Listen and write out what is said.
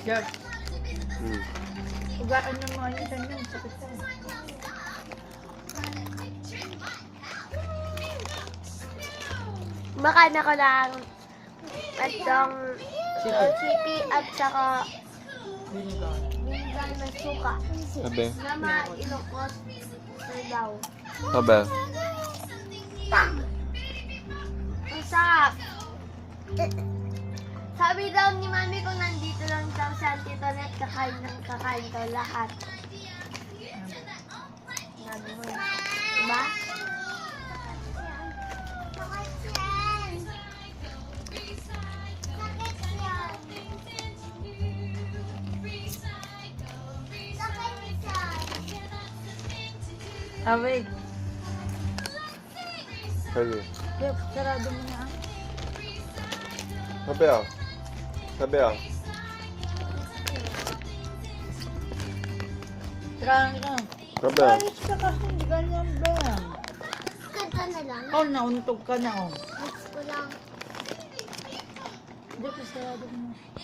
Jack, Hmm. ugaan ng mga yun dyan yun. Sakit yan. Makain ako ng atong sipi at saka Binigang. binigang na suka Sabi. na mailokot sa daw. Sabi. Ang sarap! Sabi daw ni Mami kung nandito lang daw sa Antitonet, kakain ng kakain daw lahat. Sabi mo yun. Diba? Awig. Sabi. Jeff, sarado mo na. Sabi ah. Sabi ah. Sarado na. Sabi ah. Ayos ka kasi, hindi ganyan ba yan? Kanta na lang. Oh, nauntog ka na oh. Gusto ko lang. Jeff, sarado mo na.